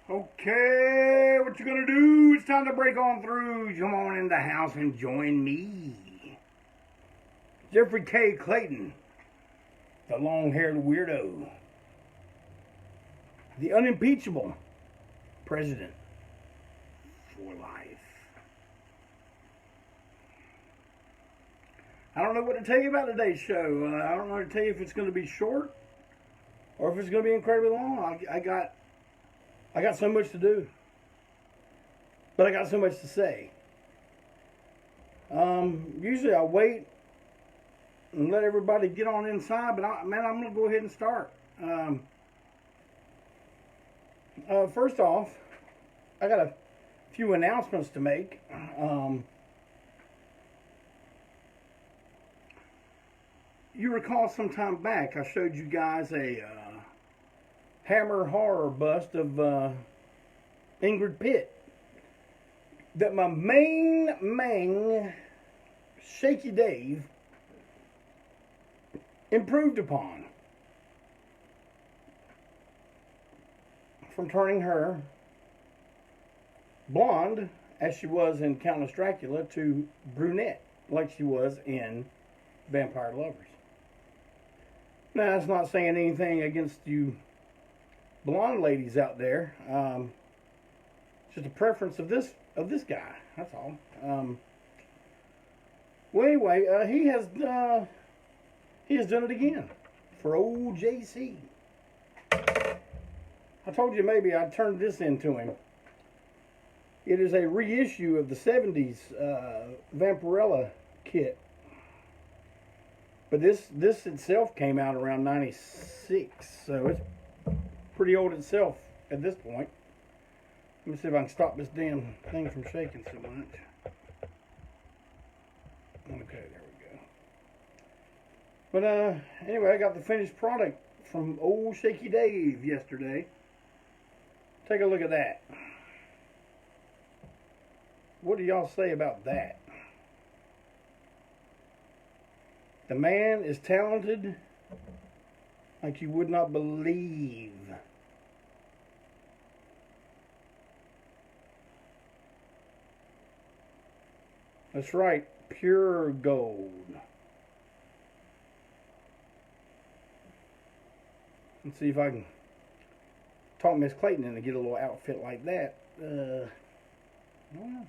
Okay, what you gonna do? It's time to break on through. Come on in the house and join me. Jeff Clayton, the long-haired weirdo, the unimpeachable president for life. I don't know what to tell you about today's show. I don't know to tell you if it's going to be short or if it's going to be incredibly long. I got so much to do, but I got so much to say. Usually I wait and let everybody get on inside, but I'm going to go ahead and start. First off, I got a few announcements to make. You recall some time back I showed you guys a Hammer horror bust of Ingrid Pitt that my main Shaky Dave improved upon from turning her blonde as she was in Countess Dracula to brunette like she was in Vampire Lovers. Now that's not saying anything against you blonde ladies out there. It's just a preference of this guy. That's all. Well, anyway, he has done it again for old JC. I told you maybe I'd turn this into him. It is a reissue of the 70's Vampirella kit. But this itself came out around 96, so it's pretty old itself at this point. Let me see if I can stop this damn thing from shaking so much. Okay, there we go. But anyway, I got the finished product from old Shaky Dave yesterday. Take a look at that. What do y'all say about that? The man is talented like you would not believe. That's right, pure gold. Let's see if I can talk Miss Clayton into get a little outfit like that. I don't know.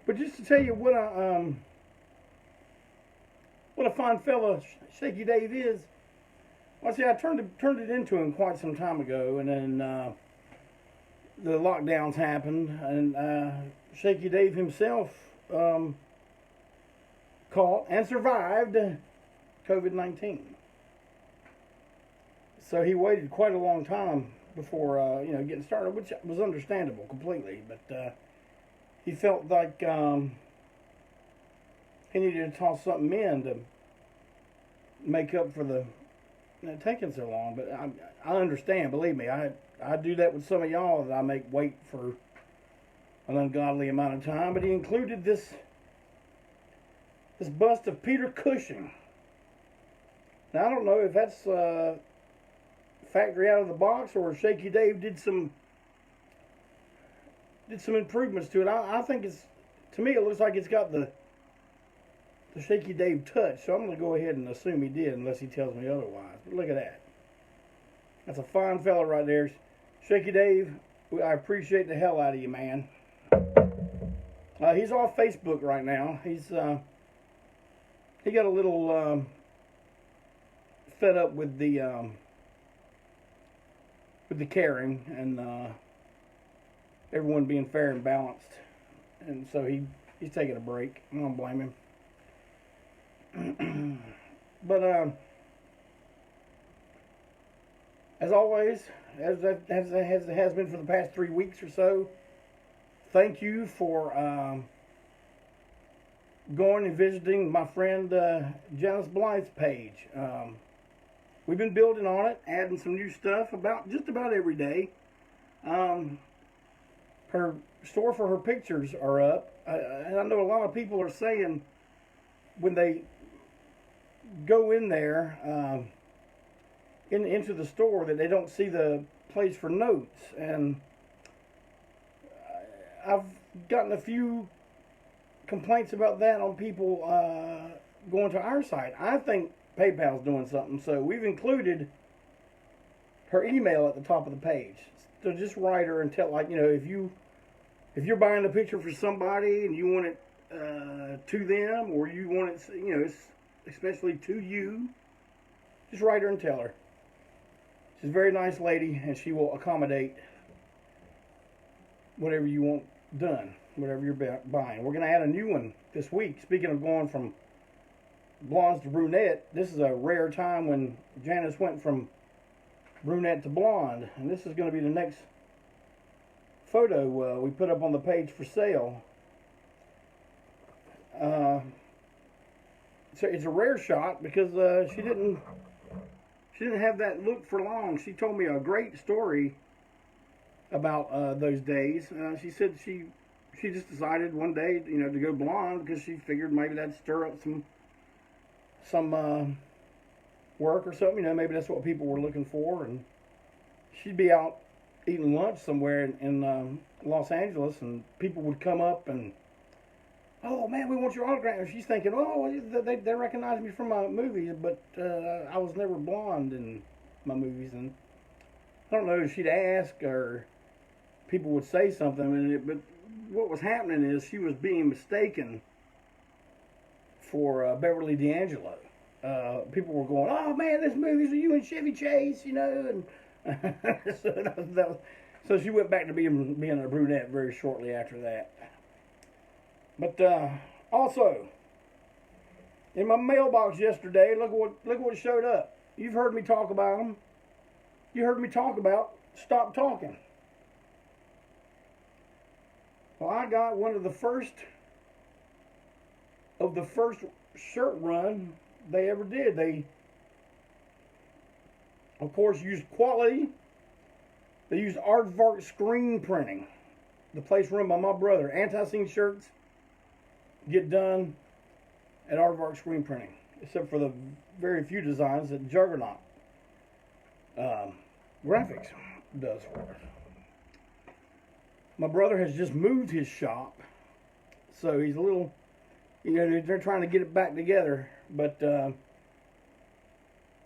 But just to tell you what a fine fella Shaky Dave is. Well, see, I turned it into him quite some time ago, and then the lockdowns happened, and Shaky Dave himself caught and survived COVID-19. So he waited quite a long time before getting started, which was understandable completely. But he felt like he needed to toss something in to make up for the taking so long. But I understand. Believe me, I do that with some of y'all that I make wait for an ungodly amount of time. But he included this bust of Peter Cushing. Now I don't know if that's factory out of the box or Shaky Dave did some improvements to it. I think to me it looks like it's got the Shaky Dave touch, so I'm going to go ahead and assume he did unless he tells me otherwise. But look at that. That's a fine fella right there. Shaky Dave, I appreciate the hell out of you, man. He's off Facebook right now. He got a little fed up with the caring and everyone being fair and balanced, and so he's taking a break. I don't blame him. But as always, as it has been for the past 3 weeks or so, thank you for going and visiting my friend Janice Blythe's page. We've been building on it, adding some new stuff just about every day. Her store for her pictures are up, and I know a lot of people are saying when they go in there into the store that they don't see the place for notes, and I've gotten a few complaints about that on people going to our site. I think PayPal's doing something, so we've included her email at the top of the page. So just write her and tell, like, you know, if you're buying a picture for somebody and you want it to them, or you want it, you know, it's especially to you, just write her and tell her. She's a very nice lady, and she will accommodate whatever you want done, whatever you're buying. We're going to add a new one this week. Speaking of going from blondes to brunette, this is a rare time when Janice went from brunette to blonde, and this is going to be the next photo we put up on the page for sale. So it's a rare shot because she didn't have that look for long. She told me a great story about those days. She said she just decided one day, you know, to go blonde because she figured maybe that'd stir up some work or something. You know, maybe that's what people were looking for, and she'd be out eating lunch somewhere in Los Angeles, and people would come up and, oh man, we want your autograph. And she's thinking, oh, they recognize me from my movies, but I was never blonde in my movies. And I don't know if she'd ask or people would say something, but what was happening is she was being mistaken for Beverly D'Angelo. People were going, oh man, this movie's you and Chevy Chase, you know, and so she went back to being a brunette very shortly after that. But also, in my mailbox yesterday, look what showed up. You've heard me talk about them. You heard me talk about Stop Talking. Well, I got one of the first shirt run they ever did. They, of course, used quality. They used aardvark screen printing. The place run by my brother. ANTiSEEN shirts get done at aardvark screen printing, except for the very few designs that Juggernaut Graphics does for us. My brother has just moved his shop, so he's a little, you know, they're trying to get it back together, but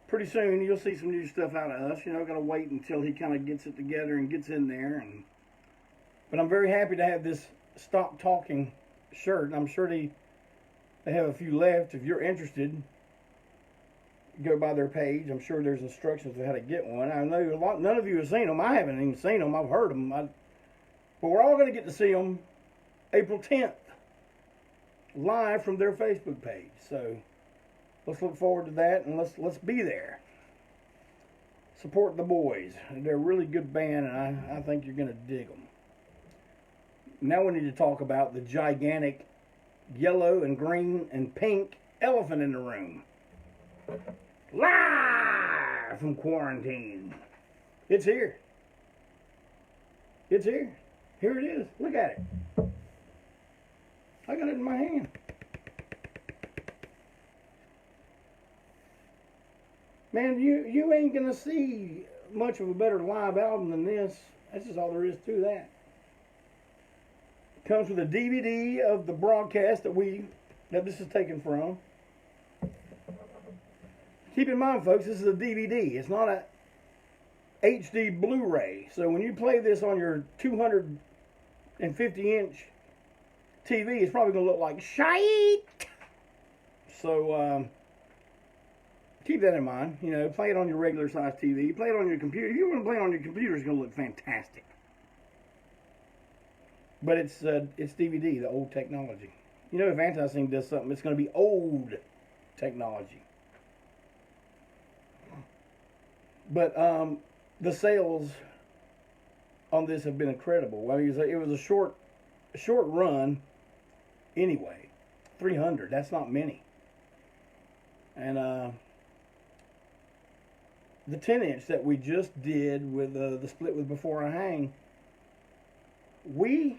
pretty soon you'll see some new stuff out of us. You know, gotta wait until he kind of gets it together and gets in there. But I'm very happy to have this Stop Talking shirt. I'm sure they have a few left. If you're interested, go by their page. I'm sure there's instructions on how to get one. I know none of you have seen them. I haven't even seen them. I've heard them. But we're all going to get to see them April 10th, live from their Facebook page. So let's look forward to that, and let's be there. Support the boys. They're a really good band, and I think you're going to dig them. Now we need to talk about the gigantic yellow and green and pink elephant in the room. Live from quarantine. It's here. It's here. Here it is. Look at it. I got it in my hand. Man, you ain't gonna see much of a better live album than this. That's just all there is to that. It comes with a DVD of the broadcast that this is taken from. Keep in mind, folks, this is a DVD. It's not a HD Blu-ray. So when you play this on your 250-inch TV, it's probably going to look like shite. So keep that in mind. You know, play it on your regular size TV. Play it on your computer. If you want to play it on your computer, it's going to look fantastic. But it's DVD, the old technology. You know, if ANTiSEEN does something, it's going to be old technology. But the sales on this have been incredible. I mean, it was a short run anyway. 300, that's not many. And the 10-inch that we just did with the split with Before I Hang, we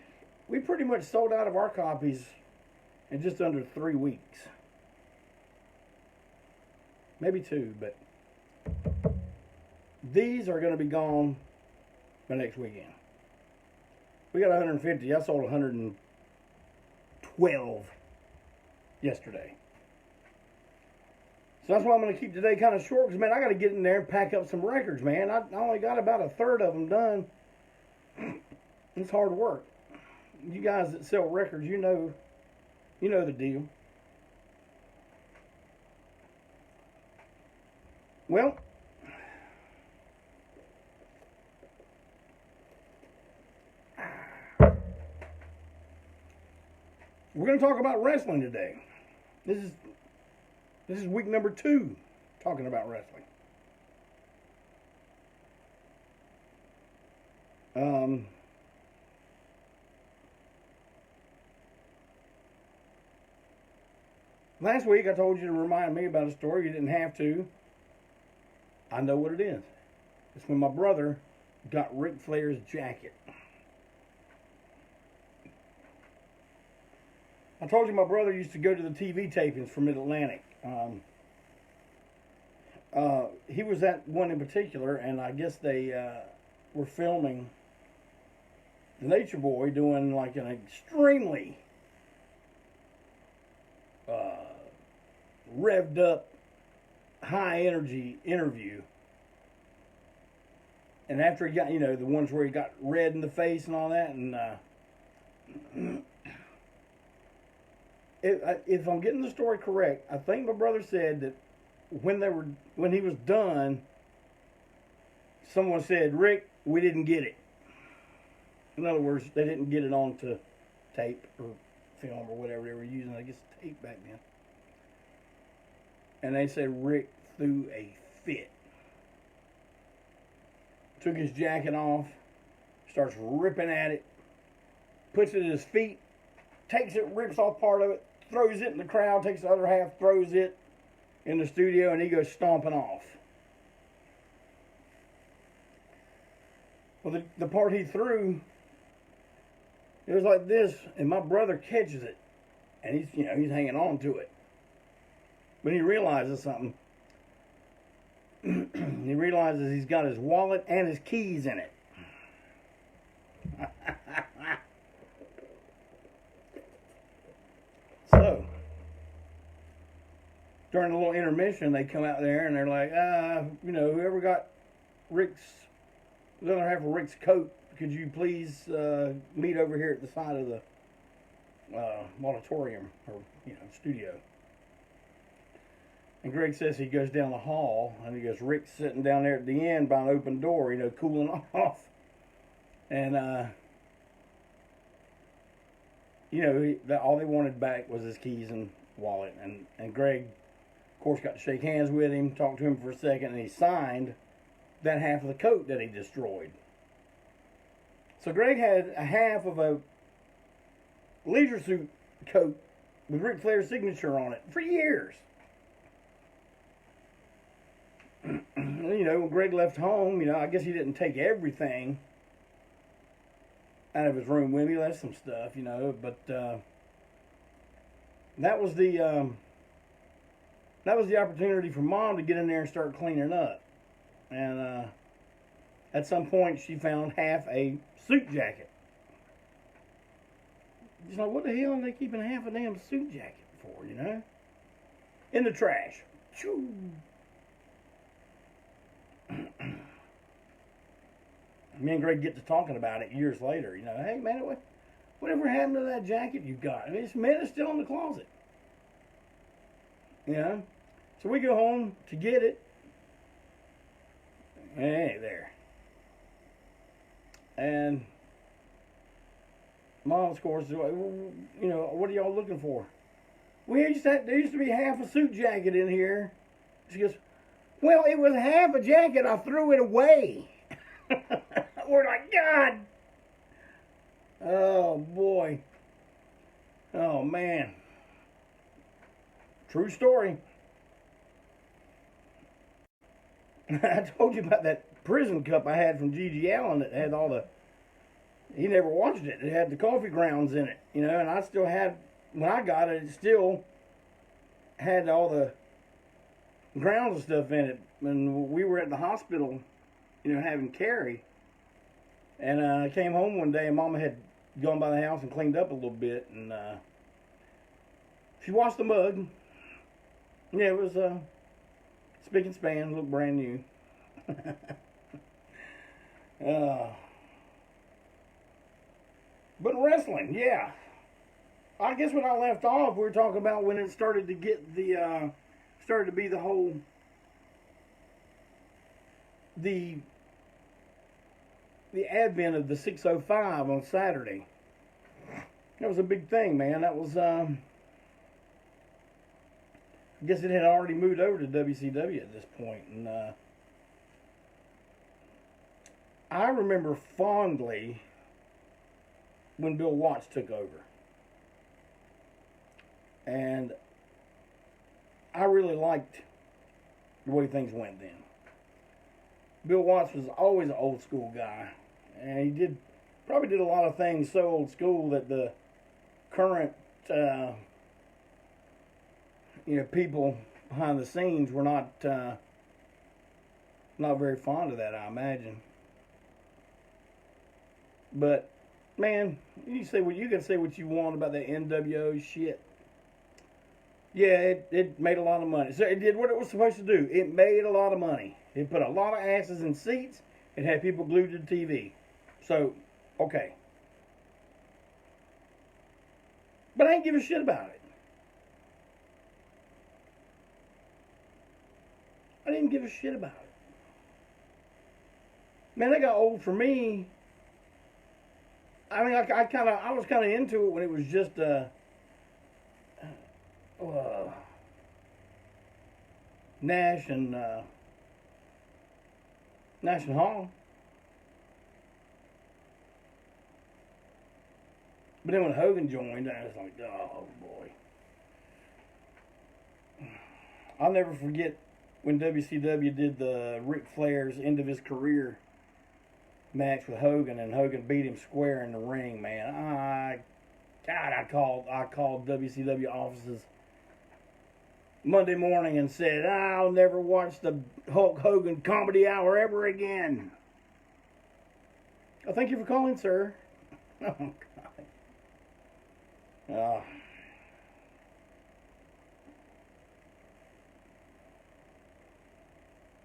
pretty much sold out of our copies in just under 3 weeks. Maybe 2, but these are going to be gone the next weekend. We got 150. I sold 112 yesterday. So that's why I'm going to keep today kind of short, because, man, I got to get in there and pack up some records, man. I only got about a third of them done. It's hard work. You guys that sell records, you know the deal. Well, we're going to talk about wrestling today. This is week number 2 talking about wrestling. Last week I told you to remind me about a story. You didn't have to. I know what it is. It's when my brother got Ric Flair's jacket. I told you my brother used to go to the TV tapings for Mid-Atlantic. He was at one in particular, and I guess they were filming the Nature Boy doing like an extremely revved up, high energy interview. And after he got, the ones where he got red in the face and all that, and if I'm getting the story correct, I think my brother said that when he was done, someone said, "Rick, we didn't get it." In other words, they didn't get it onto tape or film or whatever they were using. I guess tape back then. And they said Rick threw a fit. Took his jacket off, starts ripping at it, puts it at his feet, takes it, rips off part of it, throws it in the crowd, takes the other half, throws it in the studio, and he goes stomping off. Well, the part he threw, it was like this, and my brother catches it, and he's hanging on to it. But he realizes something. He realizes he's got his wallet and his keys in it. So, during the little intermission, they come out there and they're like, whoever got the other half of Rick's coat, could you please meet over here at the side of the auditorium or studio? And Greg says he goes down the hall, and he goes, Rick's sitting down there at the end by an open door, cooling off. And, all they wanted back was his keys and wallet. And Greg, of course, got to shake hands with him, talk to him for a second, and he signed that half of the coat that he destroyed. So Greg had a half of a leisure suit coat with Ric Flair's signature on it for years. When Greg left home, I guess he didn't take everything out of his room with him. He left some stuff, but that was the opportunity for Mom to get in there and start cleaning up. And at some point, she found half a suit jacket. She's like, what the hell are they keeping half a damn suit jacket for, In the trash. Choo. Me and Greg get to talking about it years later. Hey man, whatever happened to that jacket you got? It's still in the closet. So we go home to get it. Hey there. And Mom, of course, what are y'all looking for? There used to be half a suit jacket in here. She goes, well, it was half a jacket. I threw it away. We're like, God. Oh, boy. Oh, man. True story. I told you about that prison cup I had from G.G. Allen that had he never watched it. It had the coffee grounds in it, and I still had, when I got it, it still had all the grounds and stuff in it. When we were at the hospital, having Carrie, And I came home one day, and Mama had gone by the house and cleaned up a little bit, and she washed the mug. Yeah, it was spick and span, looked brand new. But wrestling, yeah. I guess when I left off, we were talking about when it started to get the, started to be the whole, the advent of the 605 on Saturday. That was a big thing, man. That was, I guess it had already moved over to WCW at this point. And I remember fondly when Bill Watts took over. And I really liked the way things went then. Bill Watts was always an old school guy. And he probably did a lot of things so old school that the current, people behind the scenes were not very fond of that, I imagine. But man, you can say what you want about that NWO shit. Yeah, it made a lot of money. So it did what it was supposed to do. It made a lot of money. It put a lot of asses in seats. It had people glued to the TV. So, okay. But I ain't give a shit about it. I didn't give a shit about it. Man, that got old for me. I mean, I was kind of into it when it was just Nash and Hall. But then when Hogan joined, I was like, oh boy. I'll never forget when WCW did the Ric Flair's end of his career match with Hogan, and Hogan beat him square in the ring, man. I called WCW offices Monday morning and said, I'll never watch the Hulk Hogan comedy hour ever again. Oh, thank you for calling, sir. Oh, God.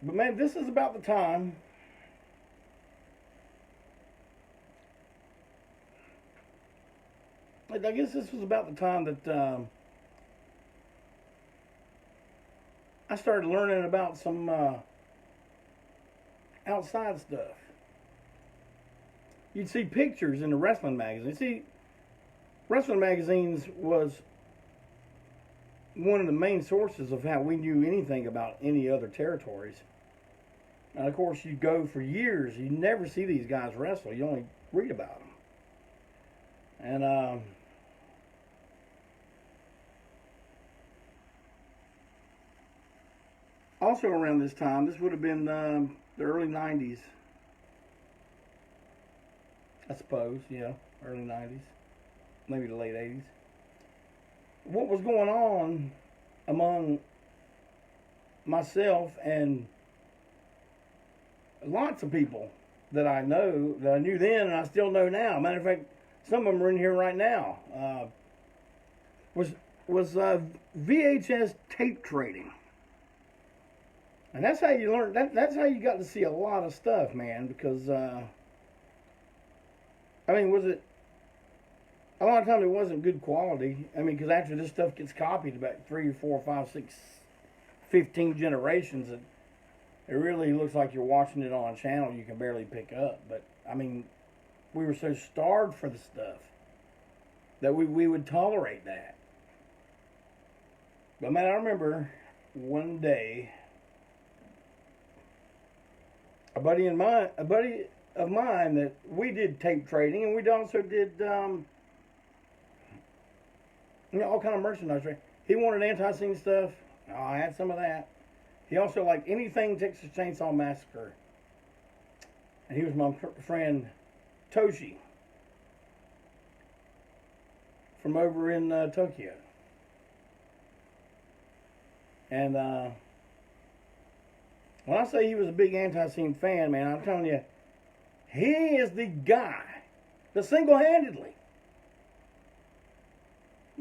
But man, this is about the time I guess this was about the time that I started learning about some outside stuff. You'd see pictures in the wrestling magazines. See, wrestling magazines was one of the main sources of how we knew anything about any other territories. And of course, you go for years, you never see these guys wrestle. You only read about them. And also around this time, this would have been the early 90's. I suppose, yeah, early 90's. Maybe the late 80's. What was going on among myself and lots of people that I know, that I knew then and I still know now. Matter of fact, some of them are in here right now. Was VHS tape trading. And that's how you learn. That's how you got to see a lot of stuff, man. Because I mean, was it? A lot of times it wasn't good quality. I mean, because after this stuff gets copied about 3, 4, 5, 6, 15 generations, it really looks like you're watching it on a channel you can barely pick up. But I mean, we were so starved for the stuff that we would tolerate that. But man, I remember one day a buddy of mine that we did tape trading, and we also did all kind of merchandise. Right? He wanted ANTiSEEN stuff. Oh, I had some of that. He also liked anything Texas Chainsaw Massacre. And he was my friend Toshi from over in Tokyo. And when I say he was a big ANTiSEEN fan, man, I'm telling you, He is the guy that single-handedly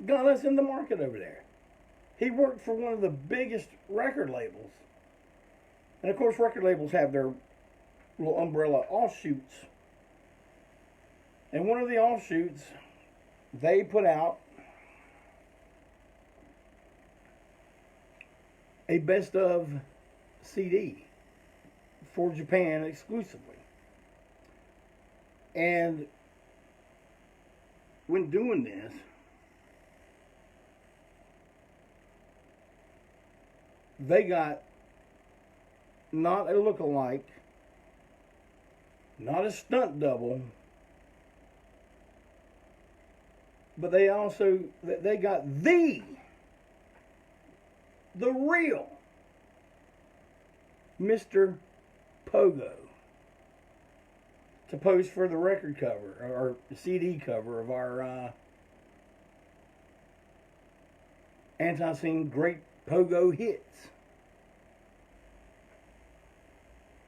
got us in the market over there. He worked for one of the biggest record labels. And of course, record labels have their little umbrella offshoots. And one of the offshoots, they put out a best of CD for Japan exclusively. And when doing this, they got not a look-alike, not a stunt double, but they got the real Mr. Pogo to pose for the record cover or CD cover of our ANTiSEEN Great Pogo Hits.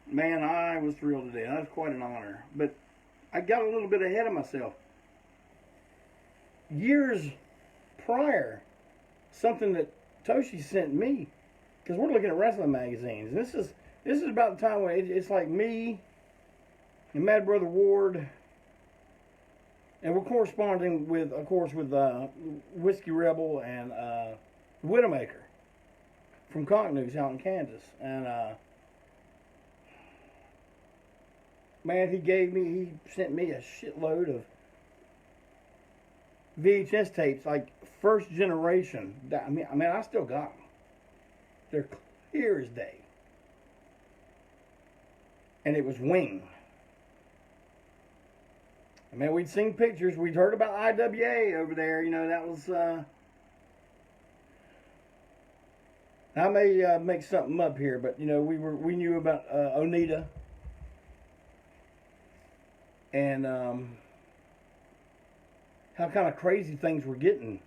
Man, I was thrilled today. That was quite an honor. But I got a little bit ahead of myself. Years prior, something that Toshi sent me, because we're looking at wrestling magazines. This is about the time when it's like me and Mad Brother Ward, and we're corresponding with, of course, with Whiskey Rebel and Widowmaker from Conk News out in Kansas. And man, he sent me a shitload of VHS tapes, like first generation. I mean, I still got them. They're clear as day. And it was Wing. I mean, we'd seen pictures. We'd heard about IWA over there. You know, that was... I may make something up here, but, you know, we knew about Onita. And how kind of crazy things were getting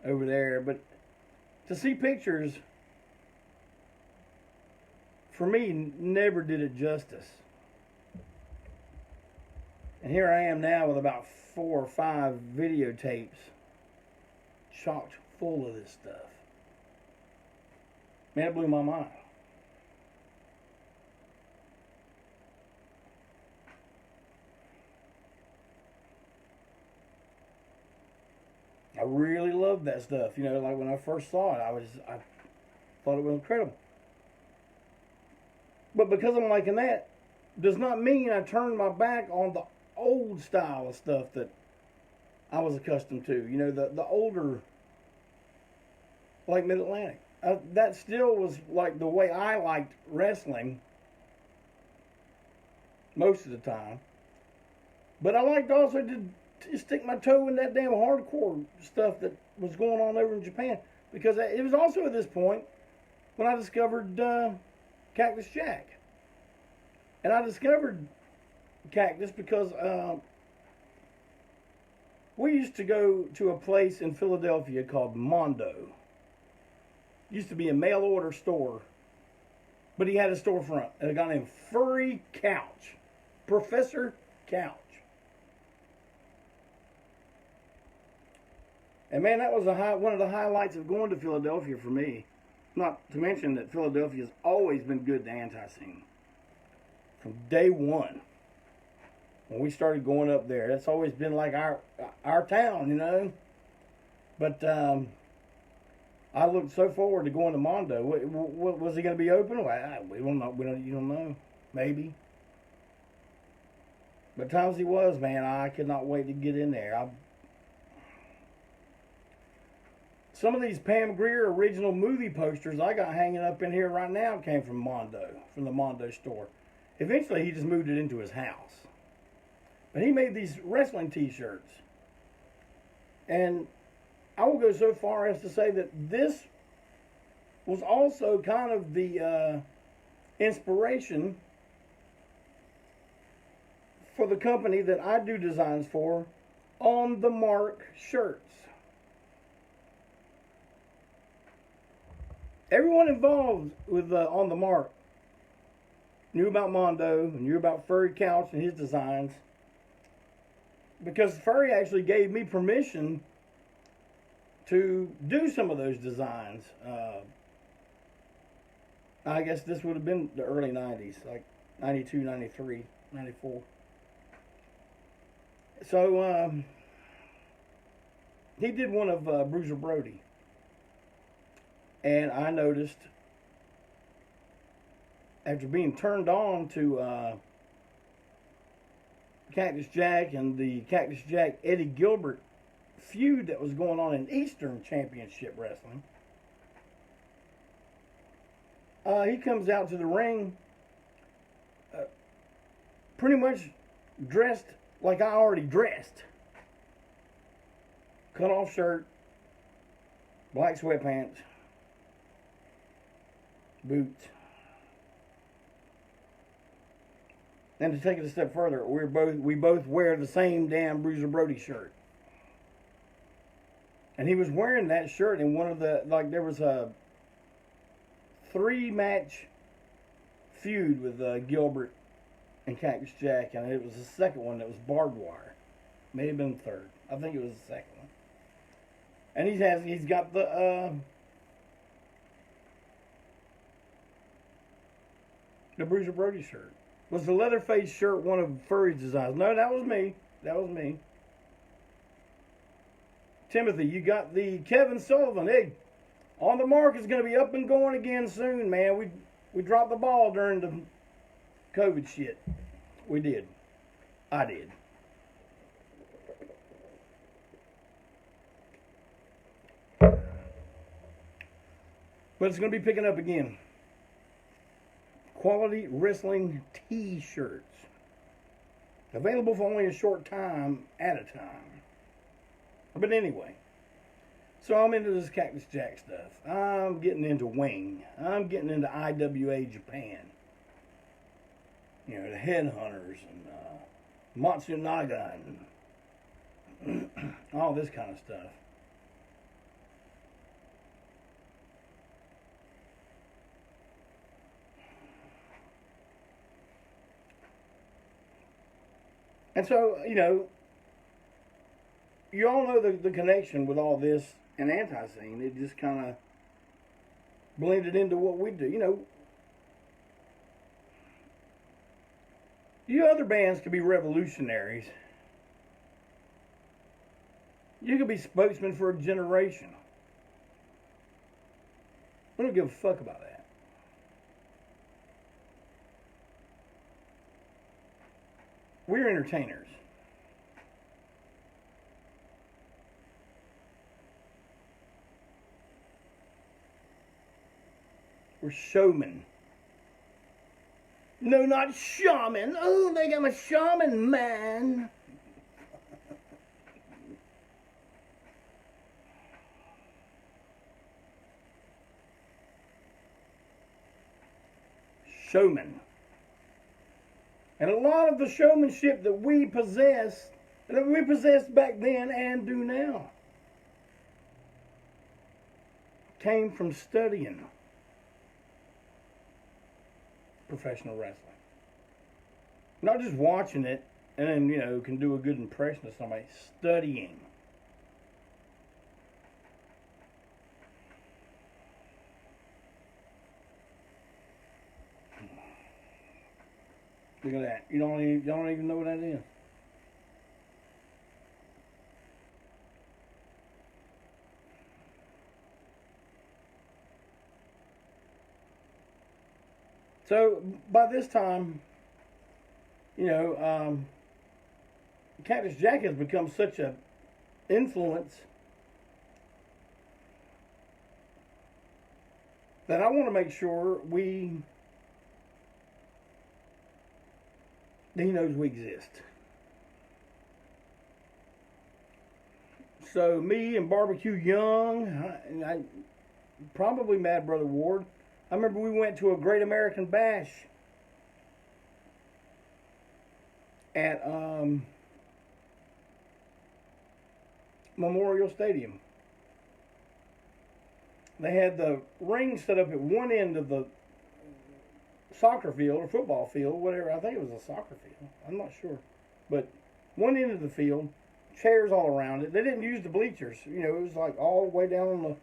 over there. But to see pictures, for me, never did it justice. And here I am now with about 4 or 5 videotapes chocked full of this stuff. Man, it blew my mind. I really loved that stuff. You know, like when I first saw it, I thought it was incredible. But because I'm liking that, does not mean I turned my back on the old style of stuff that I was accustomed to. You know, the older, like Mid-Atlantic. That still was like the way I liked wrestling most of the time. But I liked also to stick my toe in that damn hardcore stuff that was going on over in Japan. Because it was also at this point when I discovered Cactus Jack. And I discovered Cactus because we used to go to a place in Philadelphia called Mondo. Used to be a mail order store, but he had a storefront and a guy named Furry Couch, Professor Couch. And man, that was one of the highlights of going to Philadelphia for me. Not to mention that Philadelphia's always been good to ANTiSEEN. From day one, when we started going up there, that's always been like our town, you know. But I looked so forward to going to Mondo. Was he going to be open? Well, we don't know. You don't know. Maybe. But times he was, man, I could not wait to get in there. Some of these Pam Grier original movie posters I got hanging up in here right now came from Mondo, from the Mondo store. Eventually, he just moved it into his house. But he made these wrestling t-shirts. And I will go so far as to say that this was also kind of the inspiration for the company that I do designs for, On the Mark shirts. Everyone involved with On the Mark knew about Mondo, knew about Furry Couch and his designs. Because Furry actually gave me permission to do some of those designs. I guess this would have been the early 90s, like 92, 93, 94. So he did one of Bruiser Brody. And I noticed, after being turned on to Cactus Jack and the Cactus Jack Eddie Gilbert feud that was going on in Eastern Championship Wrestling, he comes out to the ring pretty much dressed like I already dressed. Cut off shirt, black sweatpants, boots. And to take it a step further, we both wear the same damn Bruiser Brody shirt. And he was wearing that shirt in one of the, like, there was a 3-match feud with Gilbert and Cactus Jack, and it was the second one that was barbed wire. May have been the third. I think it was the second one. And he's got the Bruiser Brody shirt. Was the Leatherface shirt one of Furry's designs? No, that was me. That was me. Timothy, you got the Kevin Sullivan. Hey, On the Mark is going to be up and going again soon, man. We dropped the ball during the COVID shit. We did. I did. But it's going to be picking up again. Quality Wrestling T-shirts. Available for only a short time at a time. But anyway. So I'm into this Cactus Jack stuff. I'm getting into Wing. I'm getting into IWA Japan. You know, the Headhunters and Matsunaga and all this kind of stuff. And so, you know, you all know the connection with all this and ANTiSEEN. It just kind of blended into what we do. You know, you other bands could be revolutionaries. You could be spokesman for a generation. We don't give a fuck about that. We're entertainers. We're showmen. No, not shaman. Oh, they got my shaman, man. Showman. And a lot of the showmanship that we possess, that we possessed back then and do now, came from studying professional wrestling. Not just watching it and then, you know, can do a good impression of somebody. Studying. Look at that. You don't even know what that is. So by this time, you know, Cactus Jack has become such an influence that I want to make sure he knows we exist. So me and Barbecue Young, I probably Mad Brother Ward. I remember we went to a Great American Bash at Memorial Stadium. They had the ring set up at one end of the soccer field or football field, whatever. I think it was a soccer field. I'm not sure. But one end of the field, chairs all around it. They didn't use the bleachers. You know, it was like all the way down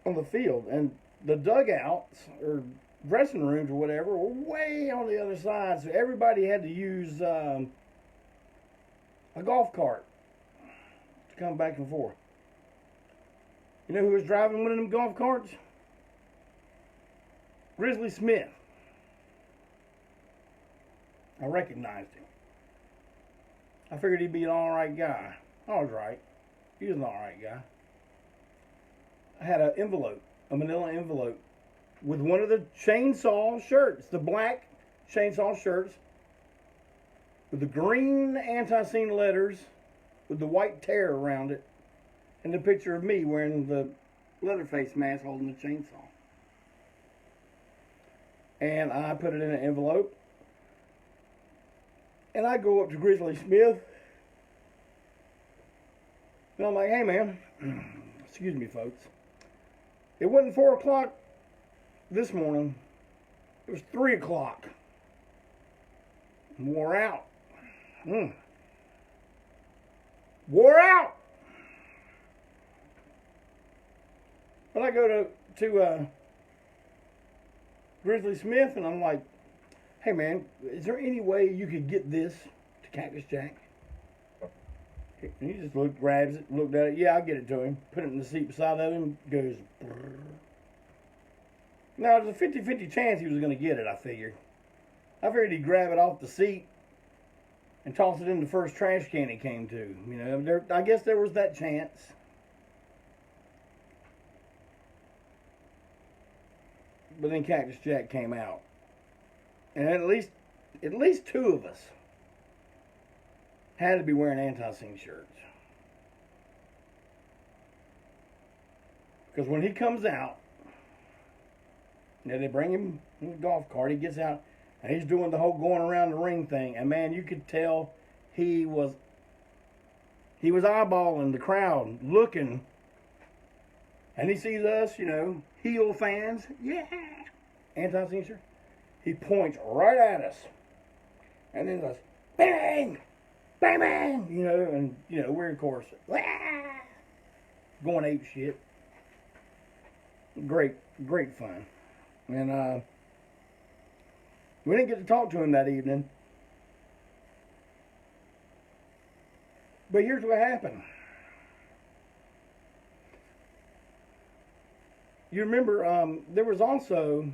on the field. And the dugouts or dressing rooms or whatever were way on the other side. So everybody had to use a golf cart to come back and forth. You know who was driving one of them golf carts? Grizzly Smith. I recognized him. I figured he'd be an alright guy. I was right. He was an alright guy. I had an envelope, a manila envelope, with one of the chainsaw shirts, the black chainsaw shirts, with the green ANTiSEEN letters, with the white tear around it, and the picture of me wearing the Leatherface mask holding the chainsaw. And I put it in an envelope. And I go up to Grizzly Smith. And I'm like, hey man, excuse me folks. It wasn't 4 o'clock this morning. It was 3 o'clock. Wore out. Wore out. But I go to Grizzly Smith, and I'm like, hey man, is there any way you could get this to Cactus Jack? And he just grabs it, looked at it. Yeah, I'll get it to him. Put it in the seat beside of him. Goes, brrr. Now, there's a 50-50 chance he was going to get it, I figured. I figured he'd grab it off the seat and toss it in the first trash can he came to. You know, I guess there was that chance. But then Cactus Jack came out. And at least two of us had to be wearing ANTiSEEN shirts. Because when he comes out, you know, they bring him in the golf cart, he gets out, and he's doing the whole going around the ring thing. And man, you could tell he was eyeballing the crowd, looking. And he sees us, you know, heel fans. Yeah! ANTiSEEN shirt. He points right at us. And then goes, bang! Bang, bang! You know, and, you know, we're, of course, going ape shit. Great fun. And, we didn't get to talk to him that evening. But here's what happened. You remember, there was also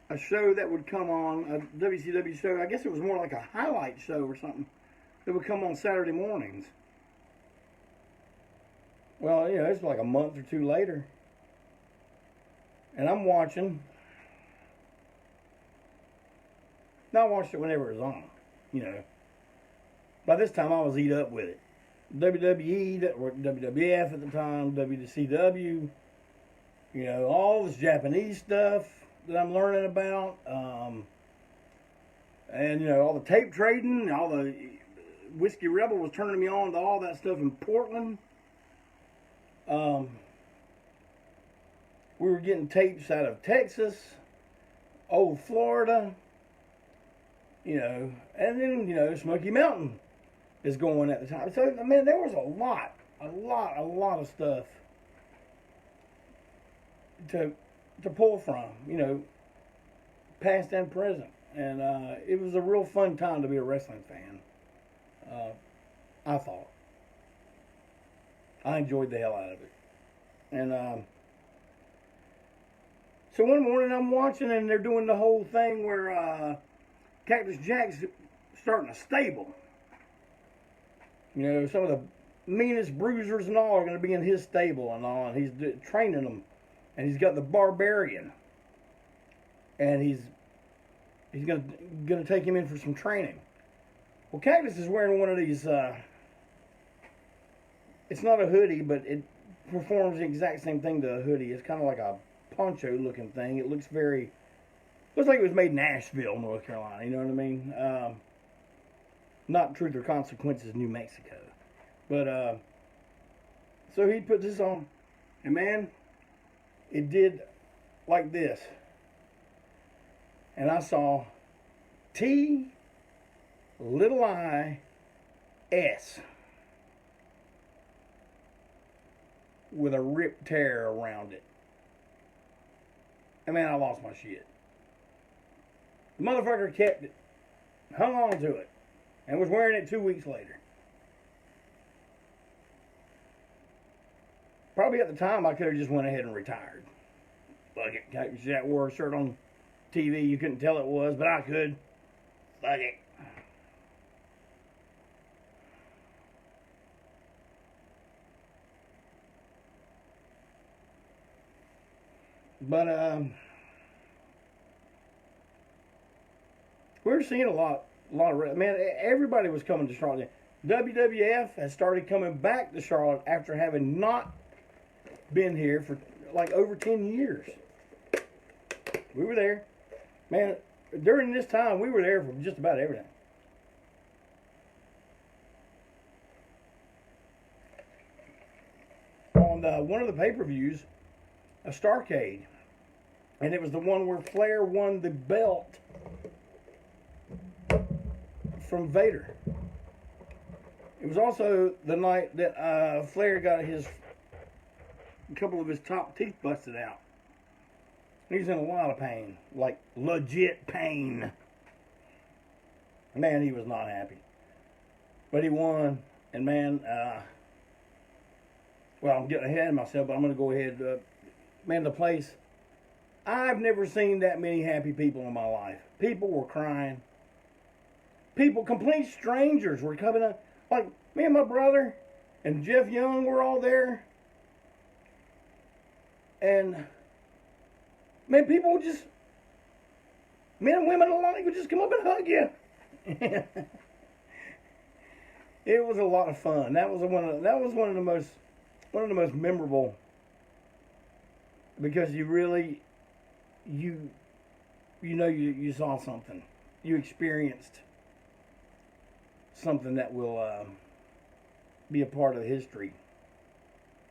a show that would come on, a WCW show. I guess it was more like a highlight show or something that would come on Saturday mornings. Well, you know, it's like a month or two later. And I'm watching. Now, I watched it whenever it was on, you know. By this time, I was eat up with it. WWE, or WWF at the time, WCW, you know, all this Japanese stuff that I'm learning about, and, you know, all the tape trading, all the Whiskey Rebel was turning me on to all that stuff in Portland. We were getting tapes out of Texas, old Florida, you know, and then, you know, Smoky Mountain is going at the time. So, I mean, there was a lot of stuff to pull from, you know, past and present. And it was a real fun time to be a wrestling fan. I thought. I enjoyed the hell out of it. And so one morning I'm watching, and they're doing the whole thing where Cactus Jack's starting a stable. You know, some of the meanest bruisers and all are going to be in his stable and all. And he's training them. And he's got the Barbarian. And he's going to take him in for some training. Well, Cactus is wearing one of these, it's not a hoodie, but it performs the exact same thing to a hoodie. It's kind of like a poncho looking thing. It looks like it was made in Nashville, North Carolina. You know what I mean? Not Truth or Consequences, New Mexico. But, so he put this on. And man, it did like this. And I saw T little I S with a rip tear around it. And man, I lost my shit. The motherfucker kept it, hung on to it, and was wearing it 2 weeks later. Probably at the time I could have just went ahead and retired. Fuck it. You see that wore a shirt on TV, you couldn't tell it was, but I could. Fuck it. But we're seeing a lot of, man, everybody was coming to Charlotte. WWF has started coming back to Charlotte after having not been here for like over 10 years. We were there. Man, during this time, we were there for just about everything. On one of the pay-per-views, a Starcade, and it was the one where Flair won the belt from Vader. It was also the night that Flair got a couple of his top teeth busted out. He's in a lot of pain, like legit pain. Man, he was not happy. But he won, and man, well, I'm getting ahead of myself, but I'm going to go ahead. Man, the place, I've never seen that many happy people in my life. People were crying. People, complete strangers were coming up. Like, me and my brother and Jeff Young were all there. And, man, people would just, men and women alike would just come up and hug you. It was a lot of fun. That was one of the most memorable, because you really, you saw something. You experienced something that will be a part of history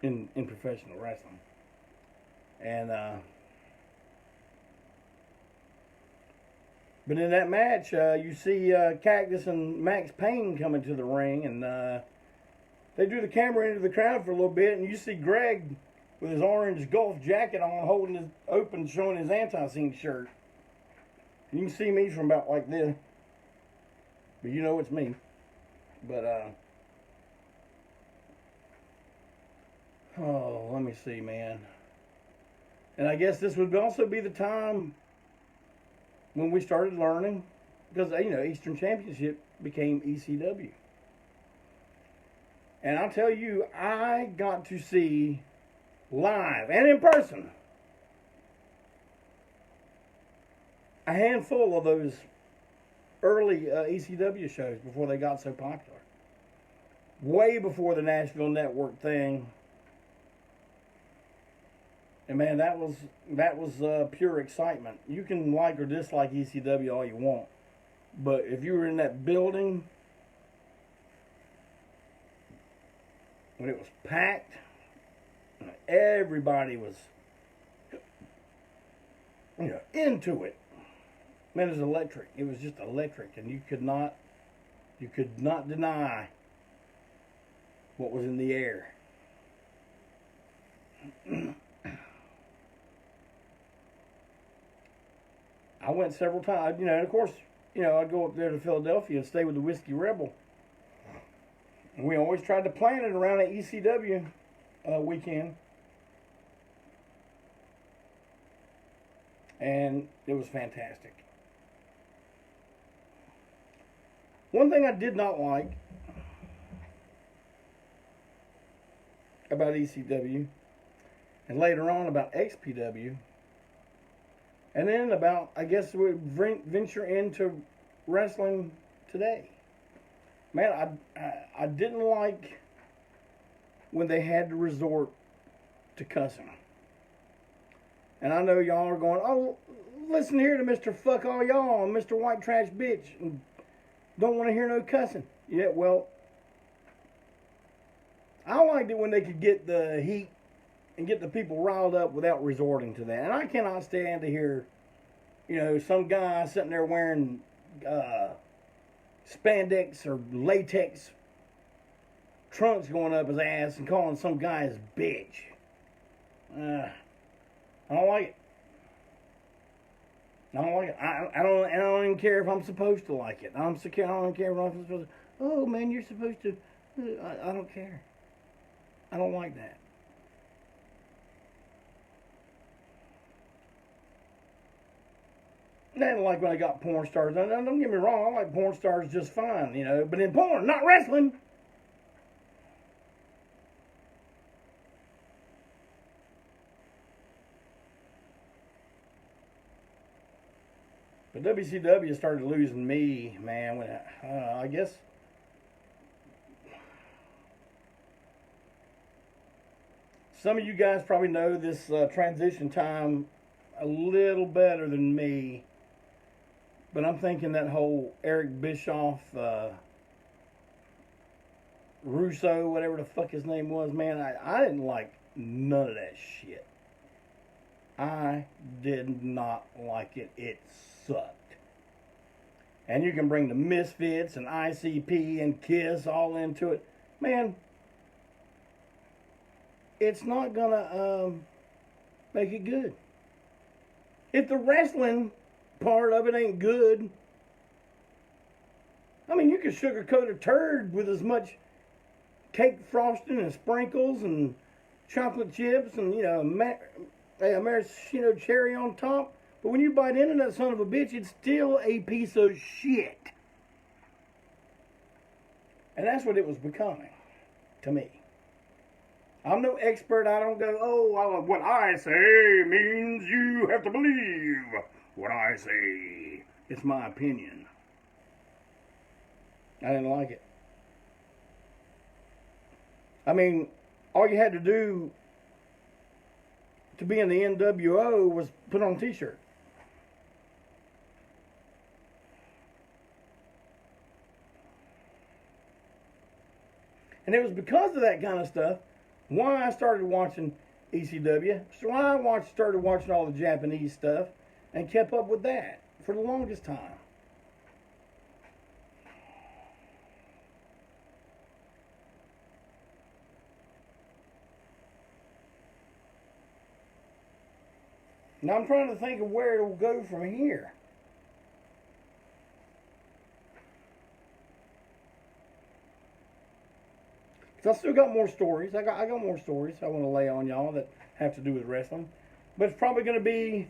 in professional wrestling. And but in that match, you see Cactus and Max Payne coming to the ring, and they drew the camera into the crowd for a little bit, and you see Greg with his orange golf jacket on, holding his open, showing his ANTiSEEN shirt. And you can see me from about like this, but you know it's me. But oh, let me see, man. And I guess this would also be the time when we started learning, because, Eastern Championship became ECW. And I'll tell you, I got to see live and in person a handful of those early ECW shows before they got so popular. Way before the Nashville Network thing. And man, that was pure excitement. You can like or dislike ECW all you want, but if you were in that building when it was packed, everybody was, into it. Man, it was electric. It was just electric, and you could not deny what was in the air. I went several times, and of course, I'd go up there to Philadelphia and stay with the Whiskey Rebel. And we always tried to plan it around an ECW weekend. And it was fantastic. One thing I did not like about ECW, and later on about XPW, and then about, I guess, we venture into wrestling today. Man, I didn't like when they had to resort to cussing. And I know y'all are going, oh, listen here to Mr. Fuck All Y'all and Mr. White Trash Bitch, and don't want to hear no cussing. Yeah, well, I liked it when they could get the heat and get the people riled up without resorting to that. And I cannot stand to hear, some guy sitting there wearing spandex or latex trunks going up his ass and calling some guy his bitch. I don't like it. I don't like it. I don't even care if I'm supposed to like it. I don't care if I'm supposed to. Oh man, you're supposed to. I don't care. I don't like that. I don't like when I got porn stars. Don't get me wrong, I like porn stars just fine, but in porn, not wrestling. But WCW started losing me, man. When I guess some of you guys probably know this transition time a little better than me. But I'm thinking that whole Eric Bischoff, Russo, whatever the fuck his name was, man, I didn't like none of that shit. I did not like it. It sucked. And you can bring the Misfits and ICP and KISS all into it. Man, it's not gonna make it good. If the wrestling part of it ain't good, I mean, you can sugarcoat a turd with as much cake frosting and sprinkles and chocolate chips and, a maraschino cherry on top. But when you bite into that son of a bitch, it's still a piece of shit. And that's what it was becoming to me. I'm no expert. I don't go, oh, what I say means you have to believe what I say. It's my opinion. I didn't like it. I mean, all you had to do to be in the NWO was put on a t-shirt. And it was because of that kind of stuff why I started watching ECW. So why I started watching all the Japanese stuff and kept up with that for the longest time. Now I'm trying to think of where it will go from here. Because I still got more stories. I got more stories I want to lay on y'all that have to do with wrestling. But it's probably going to be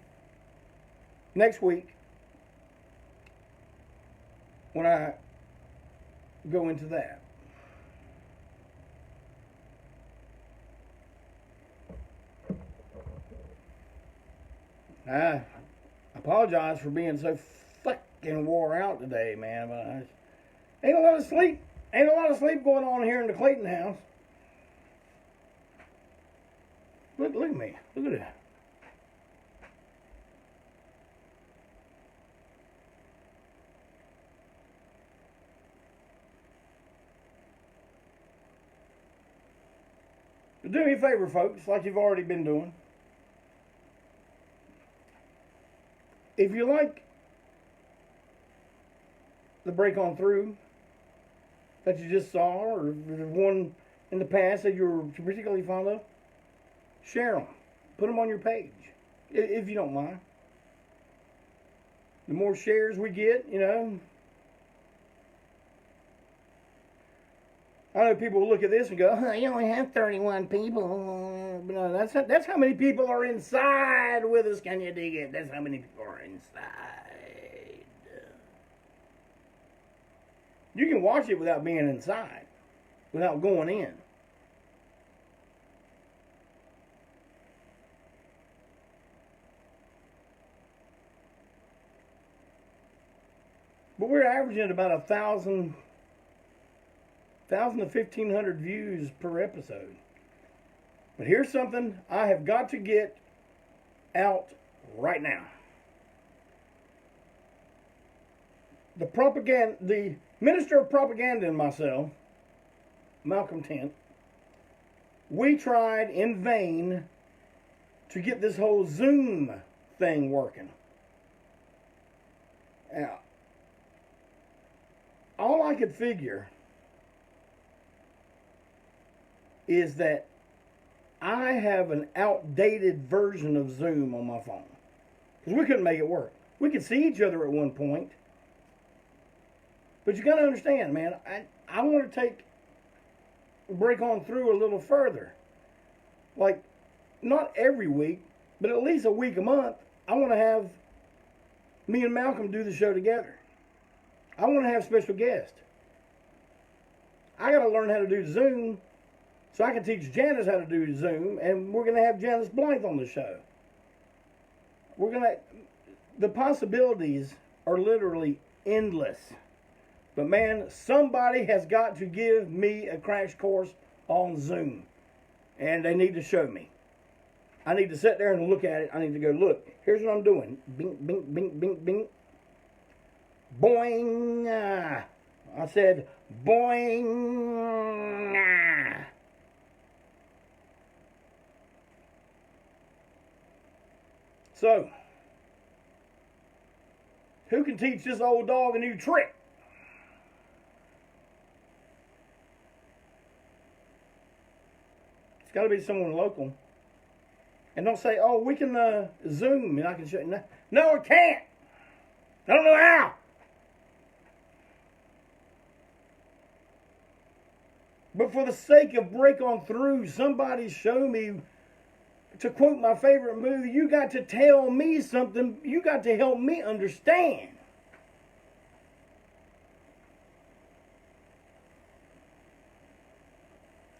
next week when I go into that. I apologize for being so fucking wore out today, man. But ain't a lot of sleep. Ain't a lot of sleep going on here in the Clayton house. Look at me. Look at that. Do me a favor, folks, like you've already been doing. If you like the break on through that you just saw, or the one in the past that you're particularly fond of, share them. Put them on your page, if you don't mind. The more shares we get, I know people will look at this and go, you only have 31 people. But no, that's how many people are inside with us. Can you dig it? That's how many people are inside. You can watch it without being inside, without going in. But we're averaging about 1,000 to 1,500 views per episode. But here's something I have got to get out right now. The minister of propaganda and myself, Malcolm Tent, we tried in vain to get this whole Zoom thing working. Now, all I could figure is that I have an outdated version of Zoom on my phone. Because we couldn't make it work. We could see each other at one point. But you got to understand, man, I want to break on through a little further. Like, not every week, but at least a week a month, I want to have me and Malcolm do the show together. I want to have special guests. I got to learn how to do Zoom so I can teach Janice how to do Zoom, and we're going to have Janice Blythe on the show. The possibilities are literally endless. But man, somebody has got to give me a crash course on Zoom. And they need to show me. I need to sit there and look at it. I need to go, look, here's what I'm doing. Bing, bing, bing, bing, bing. Boing. I said, boing. So, who can teach this old dog a new trick? It's got to be someone local. And don't say, oh, we can Zoom and I can show you. No, it can't. I don't know how. But for the sake of break on through, somebody show me, to quote my favorite movie, you got to tell me something. You got to help me understand.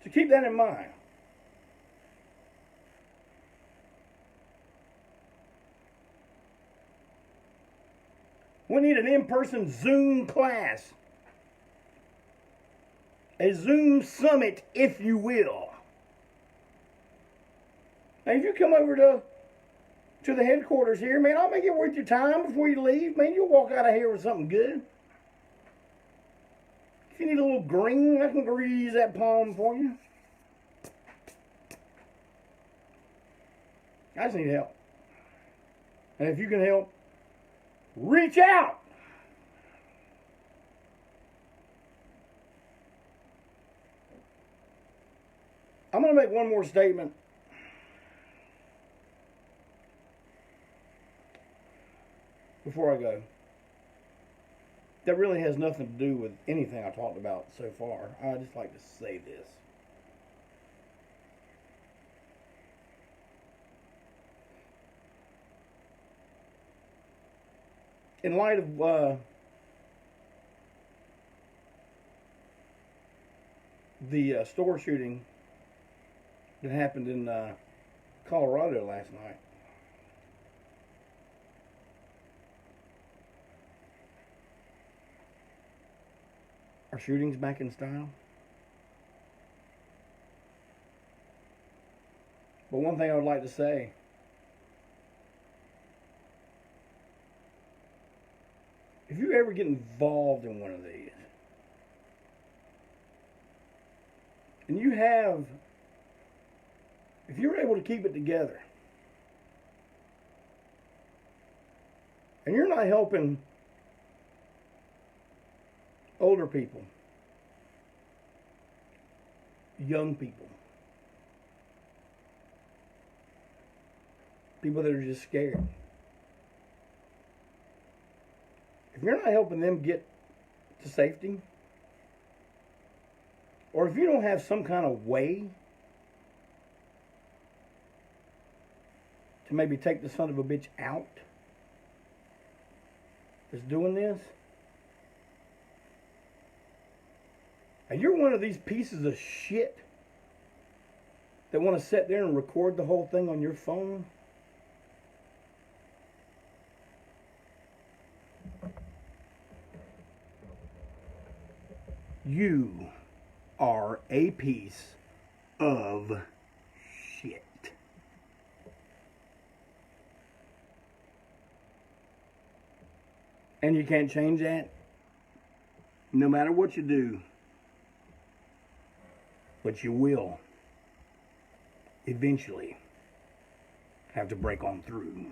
So keep that in mind. We need an in-person Zoom class. A Zoom summit, if you will. Now, if you come over to the headquarters here, man, I'll make it worth your time before you leave. Man, you'll walk out of here with something good. If you need a little green, I can grease that palm for you. I just need help. And if you can help, reach out. I'm going to make one more statement. Before I go. That really has nothing to do with anything I talked about so far. I just like to say this. In light of the store shooting that happened in Colorado last night, are shootings back in style? But one thing I would like to say, if you ever get involved in one of these, and if you're able to keep it together, and you're not helping older people, young people, people that are just scared, if you're not helping them get to safety, or if you don't have some kind of way to maybe take the son of a bitch out that's doing this, and you're one of these pieces of shit that want to sit there and record the whole thing on your phone, you are a piece of shit. And you can't change that no matter what you do. But you will eventually. have to break on through.